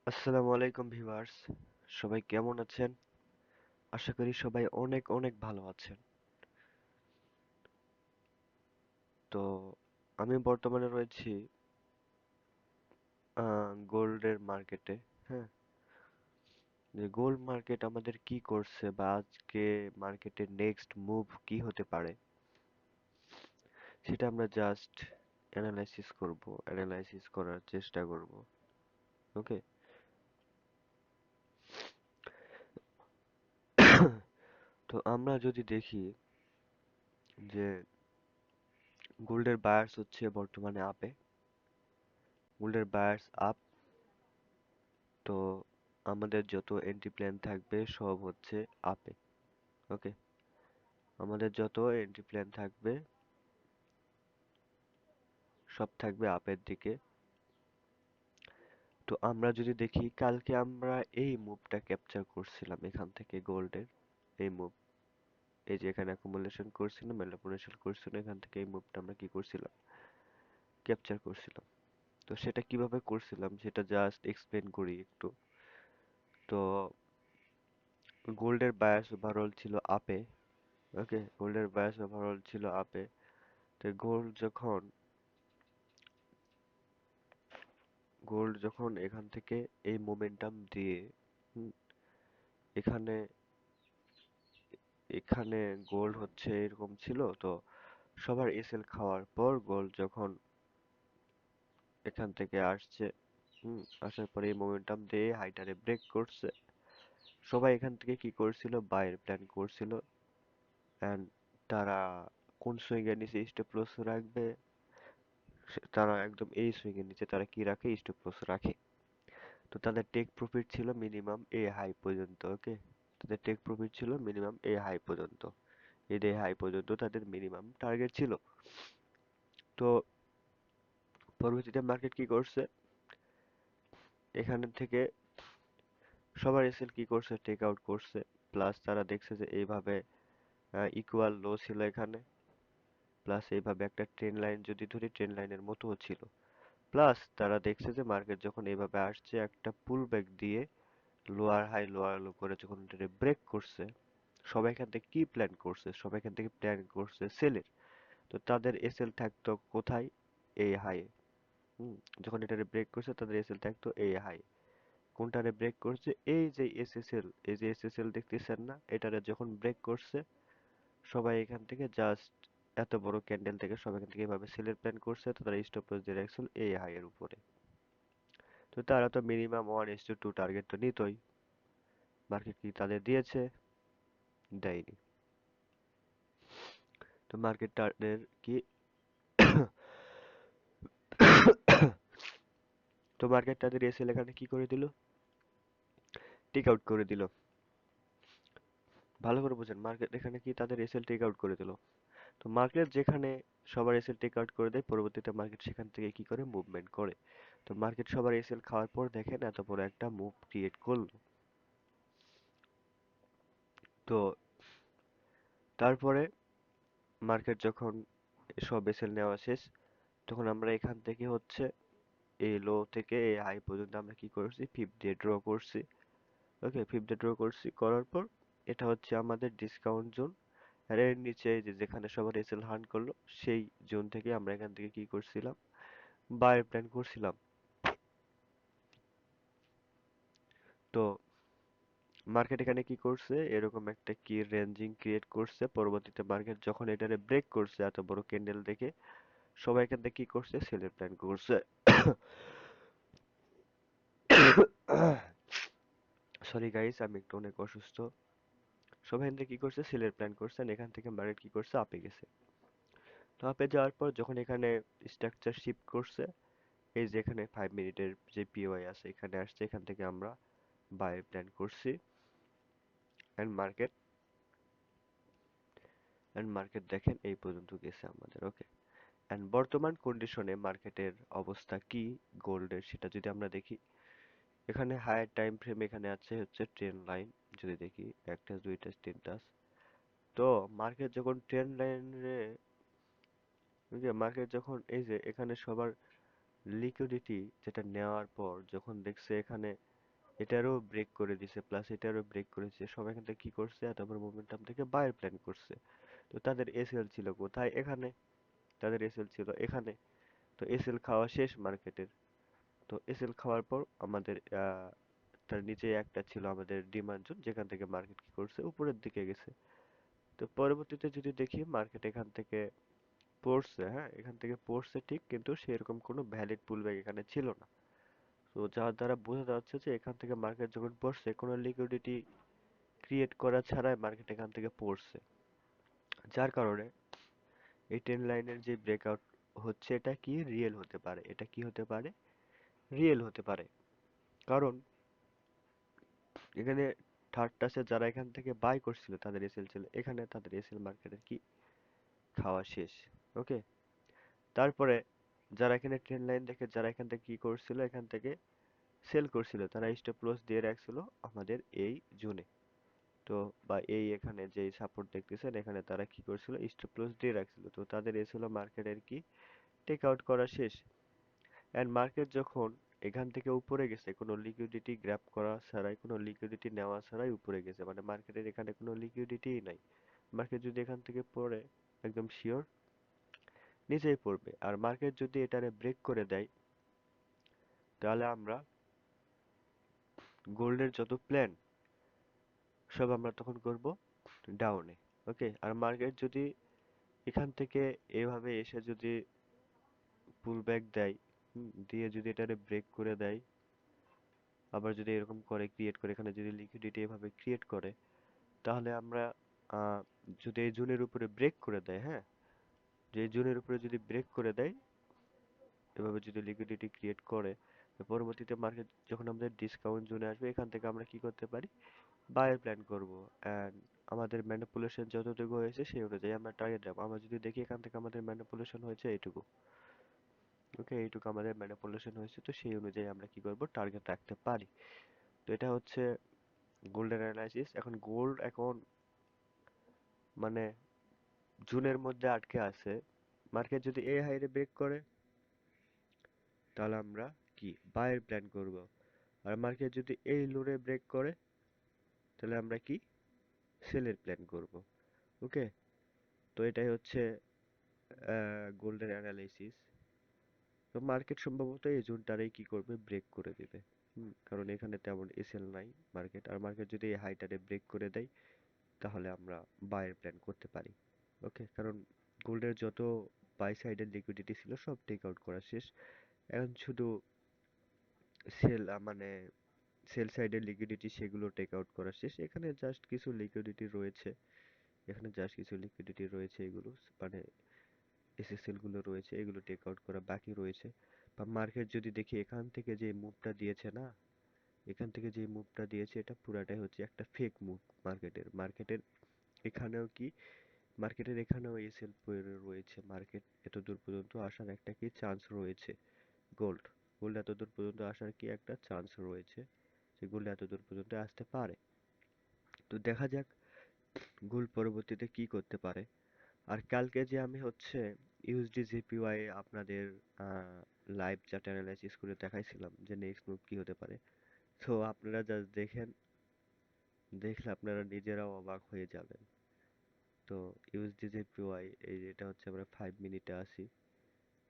আসসালামু আলাইকুম ভিউয়ার্স, সবাই কেমন আছেন? আশা করি সবাই অনেক অনেক ভালো আছেন। তো আমি বর্তমানে রয়েছি গোল্ডের মার্কেটে। হ্যাঁ, যে গোল্ড মার্কেট আমাদের কি করছে বা আজকে মার্কেটের নেক্সট মুভ কি হতে পারে সেটা আমরা জাস্ট অ্যানালাইসিস করার চেষ্টা করব। ওকে। তো আমরা যদি দেখি যে গোল্ডের বায়ার্স হচ্ছে বর্তমানে আপে, গোল্ডের বায়ার্স আপ। তো আমাদের যত এন্ট্রি প্ল্যান থাকবে সব হচ্ছে আপে। ওকে, আমাদের যত এন্ট্রি প্ল্যান থাকবে সব থাকবে আপের দিকে। তো আমরা যদি দেখি কালকে আমরা এই মুভটা ক্যাপচার করছিলাম এখান থেকে গোল্ডের এই মুভ, এই যে এখানে অ্যাকুমুলেশন করছিলাম এখান থেকে এই মুভটা আমরা কি করছিলাম, ক্যাপচার করছিলাম। তো সেটা কিভাবে করছিলাম সেটা জাস্ট এক্সপ্লেন করি একটু। তো গোল্ডের বায়াস ওভারঅল ছিল আপে। ওকে, গোল্ডের বায়াস ওভারঅল ছিল আপে। তো গোল্ড যখন এখান থেকে এই মোমেন্টাম দিয়ে হুম, এখানে এখানে গোল্ড হচ্ছে এরকম ছিল। তো সবার এসএল খাওয়ার পর গোল্ড যখন এখান থেকে আসছে, আসার পরে এই মোমেন্টাম দিয়ে হাইটারে ব্রেক করছে। সবাই এখান থেকে কি করছিল, বাইরের প্ল্যান করছিল। এন্ড তারা কোন সুইং এর নিচে স্টপ লস রাখবে, তারা একদম এই সুইং এর নিচে তারা কি রাখে, স্টপ লস রাখে। তো তাদের টেক প্রফিট ছিল মিনিমাম এ হাই পর্যন্ত। ওকে, তাদের টেক প্রফিট ছিল মিনিমাম এ হাই পর্যন্ত। এই এ হাই পর্যন্ত তাদের মিনিমাম টার্গেট ছিল। তো পরবর্তীতে মার্কেট কি করছে, এখানে থেকে সবার এসএল কি করছে, টেক আউট করছে। প্লাস তারা দেখছে যে এইভাবে ইকুয়াল লো ছিল এখানে। প্লাস এইভাবে একটা ট্রেন লাইন যদি ধরি, ট্রেন লাইনের মতো ছিল। প্লাস তারা দেখছে যে মার্কেট যখন এইভাবে আসছে একটা পুল ব্যাক দিয়ে লোয়ার লো করে যখন এটাকে ব্রেক করছে, সবাই এখান থেকে কি প্ল্যান করছে, সবাই এখান থেকে প্ল্যান করছে সেলের। তো তাদের এসএল থাকতো কোথায়, এই হাই। হুম, যখন এটারে ব্রেক করছে তাদের এসএল থাকতো এই হাই। কোনটারে ব্রেক করছে, এই যে এসএসএল দেখতেছেন না, এটারে যখন ব্রেক করছে সবাই এখান থেকে জাস্ট এত বড় ক্যান্ডেল থেকে সবাই এখান থেকে এভাবে সেলের প্ল্যান করছে। তো তারা স্টপ লস দিয়ে রাখছিল এই হাই এর উপরে। তো তারা তো মিনিমাম 1:2 টার্গেট তো নিতই। মার্কেট কি তাদের দিয়েছে? দেয়নি। তো মার্কেট তাদের কি তো মার্কেট তাদের এসএল এখানে কি করে দিল, টেক আউট করে দিল। ভালো করে বোঝেন, মার্কেট এখানে কি তাদের এসএল টেক আউট করে দিল। তো মার্কেট যেখানে সবার এসএল টেক আউট করে দেয়, পরবর্তীতে মার্কেট সেখান থেকে কি করে, মুভমেন্ট করে। তো মার্কেট সবার এসএল খাওয়ার পর দেখেন এত বড় একটা মুভ ক্রিয়েট করলো। তো তারপরে মার্কেট যখন সব এসএল নেওয়া শেষ, তখন আমরা এখান থেকে হচ্ছে এই লো থেকে এই হাই পর্যন্ত আমরা কি করছি, ফিফ দিয়ে ড্র করছি। ওকে, ফিফ দিয়ে ড্র করছি, করার পর এটা হচ্ছে আমাদের ডিসকাউন্ট জোন। আর এর নিচে যে যেখানে সবার এসএল হান্ট করলো সেই জোন থেকে আমরা এখান থেকে কি করছিলাম, বায়ের প্ল্যান করছিলাম। তো মার্কেট এখানে কি করছে, এরকম একটা কি রেঞ্জিং ক্রিয়েট করছে। পরবর্তীতে মার্কেট যখন এটারে ব্রেক করছে এত বড় ক্যান্ডেল দেখে, সবাই এখান থেকে কি করছে, সেলের প্ল্যান করছে। সরি গাইস, আমি একটু অনেক অসুস্থ। সবাই এখান থেকে কি করছে, সেলের প্ল্যান করছে। আর এখান থেকে মার্কেট কি করছে, আপে গেছে। তো আপে যাওয়ার পর যখন এখানে স্ট্রাকচার শিফট করছে, এই যে এখানে 5 মিনিটের যে পিওয়াই আছে এখানে আসছে, এখান থেকে আমরা বাই প্ল্যান করছি। এন্ড মার্কেট মার্কেট দেখেন এই পর্যন্ত গেছে আমাদের। ওকে, এন্ড বর্তমান কন্ডিশনে মার্কেটের অবস্থা কি গোল্ডের সেটা যদি আমরা দেখি, এখানে হায়ার টাইম ফ্রেম এখানে আছে হচ্ছে ট্রেন লাইন। যদি দেখি একটা দুইটা তিনটা, তো মার্কেট যখন ট্রেন লাইনে, মার্কেট যখন এই যে এখানে সবার লিকুইডিটি যেটা নেওয়ার পর যখন দেখছে এখানে এটারও ব্রেক করে দিছে, প্লাস এটারও ব্রেক করেছে। সব এখান থেকে কি করছে, এত বড় মোমেন্টাম থেকে বায়ের প্ল্যান করছে। তো তাদের এসএল ছিল কোথায়? এখানে। তাদের এসএল ছিল এখানে। তো এসএল খাওয়া শেষ মার্কেটের। তো এসএল খাওয়ার পর আমাদের তার নিচে একটা ছিল আমাদের ডিমান্ড জোন, যেখান থেকে মার্কেট কি করছে, উপরের দিকে গেছে। তো পরবর্তীতে যদি দেখি মার্কেট এখান থেকে পড়ছে, হ্যাঁ এখান থেকে পড়ছে ঠিক, কিন্তু সেরকম কোনো ভ্যালিড পুলব্যাক এখানে ছিল না। তো যার দ্বারা বোঝা যাচ্ছে যে এখান থেকে মার্কেট যখন পড়ছে, কোনো লিকুইডিটি ক্রিয়েট করা ছাড়াই মার্কেট এখান থেকে পড়ছে। যার কারণে এই ট্রেন লাইনের যে ব্রেকআউট হচ্ছে, এটা কি রিয়েল হতে পারে, এটা কি হতে পারে, রিয়েল হতে পারে। কারণ এখানে থার্ড টাসে যারা এখান থেকে বাই করছিল তাদের এসএল ছিল এখানে, তাদের এসএল মার্কেটের কি খাওয়া শেষ। ওকে, তারপরে যারা এখানে ট্রেন লাইন দেখে, যারা এখান থেকে কি করছিল, এখান থেকে সেল করছিল, তারা স্টপ লস দিয়ে রাখছিল আমাদের এই জোনে। তো বা এই এখানে যে সাপোর্ট দেখতেছেন, এখানে তারা কি করছিল, স্টপ লস দিয়ে রাখছিল। তো তাদের এসএল মার্কেটের কি টেক আউট করা শেষ। এন্ড মার্কেট যখন এখান থেকে উপরে গেছে, কোনো লিকুইডিটি গ্র্যাব করা ছাড়াই, কোনো লিকুইডিটি নেওয়া ছাড়াই উপরে গেছে, মানে মার্কেটের এখানে কোনো লিকুইডিটিই নাই। মার্কেট যদি এখান থেকে পড়ে, একদম শিওর নিচেই পড়বে। আর মার্কেট যদি এটারে ব্রেক করে দেয়, তাহলে আমরা গোল্ডের যত প্ল্যান সব আমরা তখন করব ডাউনে। ওকে, আর মার্কেট যদি এখান থেকে এভাবে এসে যদি পুল ব্যাক দেয়, দিয়ে যদি এটারে ব্রেক করে দেয়, আবার যদি এরকম করে ক্রিয়েট করে এখানে যদি লিকুইডিটি এভাবে ক্রিয়েট করে, তাহলে আমরা আহ, যদি এই জোনের উপরে ব্রেক করে দেয়, হ্যাঁ যে জোনের উপরে যদি ব্রেক করে দেয়, এভাবে যদি লিকুইডিটি ক্রিয়েট করে, তো পরবর্তীতে মার্কেট যখন আমাদের ডিসকাউন্ট জোনে আসবে, এখান থেকে আমরা কি করতে পারি, বায়ের প্ল্যান করব। অ্যান্ড আমাদের ম্যানিপুলেশন যতটুকু হয়েছে সেই অনুযায়ী আমরা টার্গেট রাখবো। আমরা যদি দেখি এখান থেকে আমাদের ম্যানিপুলেশন হয়েছে এইটুকু, ওকে এইটুকু আমাদের ম্যানিপুলেশন হয়েছে, তো সেই অনুযায়ী আমরা কি করব, টার্গেট রাখতে পারি। তো এটা হচ্ছে গোল্ডের অ্যানালাইসিস। এখন গোল্ড এখন মানে জুনের মধ্যে আটকে আছে। মার্কেট যদি এই হাইরে ব্রেক করে, তাহলে আমরা কি বায়ের প্ল্যান করব। আর মার্কেট যদি এই লোরে ব্রেক করে, তাহলে আমরা কি সেলের প্ল্যান করব। ওকে, তো এটাই হচ্ছে গোল্ডের অ্যানালাইসিস। তো মার্কেট সম্ভবত এই জোনটারেই কি করবে, ব্রেক করে দিবে। কারণ এখানে তেমন এসএল নাই মার্কেট। আর মার্কেট যদি এই হাইটারে ব্রেক করে দেয়, তাহলে আমরা বায়ের প্ল্যান করতে পারি। ওকে, কারণ গোল্ডের যত বাই সাইডের লিকুইডিটি ছিল সব টেক আউট করা শেষ। এখন শুধু মানে সেল সাইডের লিকুইডিটি, সেগুলো টেক আউট করা শেষ। এখানে জাস্ট কিছু লিকুইডিটি রয়েছে, এখানে জাস্ট কিছু লিকুইডিটি রয়েছে, এগুলো মানে এসএসএল গুলো রয়েছে, এগুলো টেক আউট করা বাকি রয়েছে। বা মার্কেট যদি দেখি এখান থেকে যে মুভটা দিয়েছে না, এখান থেকে যে মুভটা দিয়েছে, এটা পুরাটাই হচ্ছে একটা ফেক মুভ মার্কেটের। এখানেও কি মার্কেটের এখানেও এসএল পড়ে রয়েছে। মার্কেট এত দূর পর্যন্ত আসার একটা কি চান্স রয়েছে। গোল্ড গোল্ড এত দূর পর্যন্ত আসার কি একটা চান্স রয়েছে, যে গোল্ড এত দূর পর্যন্ত আসতে পারে। তো দেখা যাক গোল্ড পরবর্তীতে কি করতে পারে। আর কালকে যে আমি হচ্ছে ইউএসডি জিপিওয়াই আপনাদের লাইভ চার্ট অ্যানালাইসিস করে দেখাইছিলাম যে নেক্সট মুভ কি হতে পারে। তো আপনারা জাস্ট দেখেন, দেখলে আপনারা নিজেরাও অবাক হয়ে যাবেন। তো ইউএসডি জিপিওয়াই, এই এটা হচ্ছে আমরা 5 মিনিটে আসি।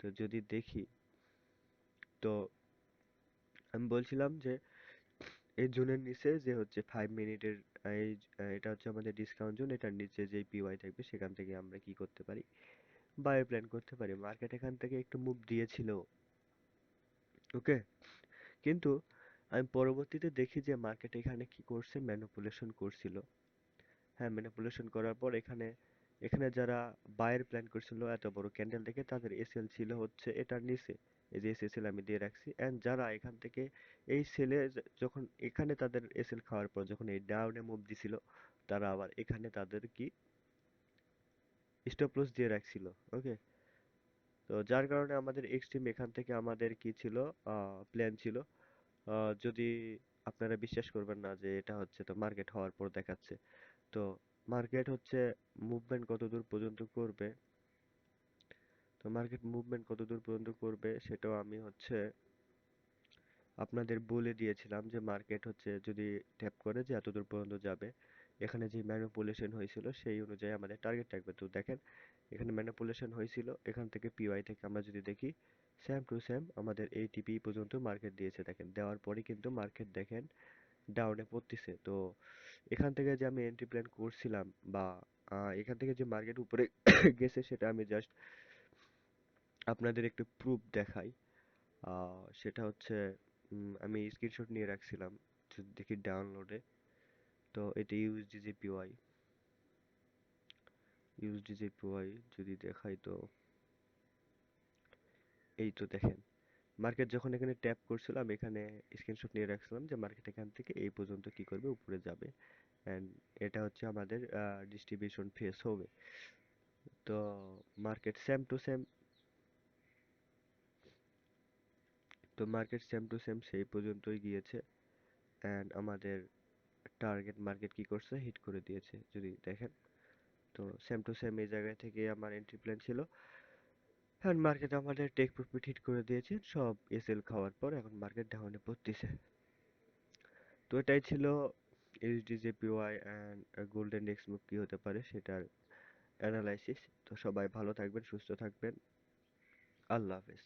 তো যদি দেখি, তো আমি বলছিলাম যে এই জোনের নিচে যে হচ্ছে 5 মিনিটের, এই এটা হচ্ছে আমাদের ডিসকাউন্ট জোন, এটার নিচে যে পিওয়াই থাকবে সেখান থেকে আমরা কি করতে পারি, বাই প্ল্যান করতে পারি। মার্কেট এখান থেকে একটু মুভ দিয়েছিল, ওকে, কিন্তু আমি পরবর্তীতে দেখি যে মার্কেট এখানে কি করছে, ম্যানিপুলেশন করছিল। হ্যাঁ, ম্যানিপুলেশন করার পর এখানে এখানে যারা বায়ের প্ল্যান করছিল এত বড় ক্যান্ডেল দেখে, তাদের এসএল ছিল হচ্ছে এটার নিচে। এই যে এসএল আমি দিয়ে রাখছি। এন্ড যারা এখান থেকে এই সেলে, যখন এখানে তাদের এসএল খাওয়ার পর যখন এই ডাউনে মুভ দিছিল, তারা আবার এখানে তাদের কি স্টপ লস দিয়ে রাখছিল। ওকে, তো যার কারণে আমাদের এক্সট্রিম এখান থেকে আমাদের কি ছিল, প্ল্যান ছিল, যদি আপনারা বিশ্বাস করবেন না যে এটা হচ্ছে, তো মার্কেট হওয়ার পর দেখাচ্ছে। তো মার্কেট হচ্ছে মুভমেন্ট কত দূর পর্যন্ত করবে, তো মার্কেট মুভমেন্ট কত দূর পর্যন্ত করবে সেটাও আমি হচ্ছে আপনাদের বলে দিয়েছিলাম যে মার্কেট হচ্ছে যদি ট্যাপ করে যে এতদূর পর্যন্ত যাবে, এখানে যে ম্যানিপুলেশন হয়েছিল সেই অনুযায়ী আমাদের টার্গেট থাকবে। তো দেখেন এখানে ম্যানিপুলেশন হয়েছিল, এখান থেকে পিওয়াই থেকে আমরা যদি দেখি সেম টু সেম আমাদের এইটিপি পর্যন্ত মার্কেট দিয়েছে। দেখেন দেওয়ার পরে কিন্তু মার্কেট দেখেন ডাউনে পড়তেছে। তো এখান থেকে যে আমি এন্ট্রি প্ল্যান করছিলাম বা এখান থেকে যে মার্কেট উপরে গেছে সেটা আমি জাস্ট আপনাদের একটু প্রুফ দেখাই। সেটা হচ্ছে আমি স্ক্রিনশট নিয়ে রাখছিলাম, যদি দেখি ডাউনলোডে। তো এটা ইউএসডিজেপিওয়াই যদি দেখাই, তো এই তো দেখেন মার্কেট যখন এখানে ট্যাপ করছিলাম এখানে স্ক্রিনশট নিয়ে রাখছিলাম যে মার্কেট এখান থেকে এই পর্যন্ত কি করবে, উপরে যাবে। এন্ড এটা হচ্ছে আমাদের ডিস্ট্রিবিউশন ফেস হবে। তো মার্কেট সেম টু সেম, তো মার্কেট সেম টু সেম সেই পর্যন্তই গিয়েছে। এন্ড আমাদের টার্গেট মার্কেট কি করছে, হিট করে দিয়েছে যদি দেখেন। তো সেম টু সেম এই জায়গা থেকে আমার এন্ট্রি প্ল্যান ছিল, এন্ড মার্কেট আমাদের টেক প্রফিট হিট করে দিয়েছে সব এসএল খাওয়ার পর। এখন মার্কেট ডাউনে পড়তেছে। তো এটাই ছিল এইচডিজেপিওয়াই অ্যান্ড গোল্ডেন নেক্সট মুভ কি হতে পারে সেটার অ্যানালাইসিস। তো সবাই ভালো থাকবেন, সুস্থ থাকবেন। আল্লাহ হাফেজ।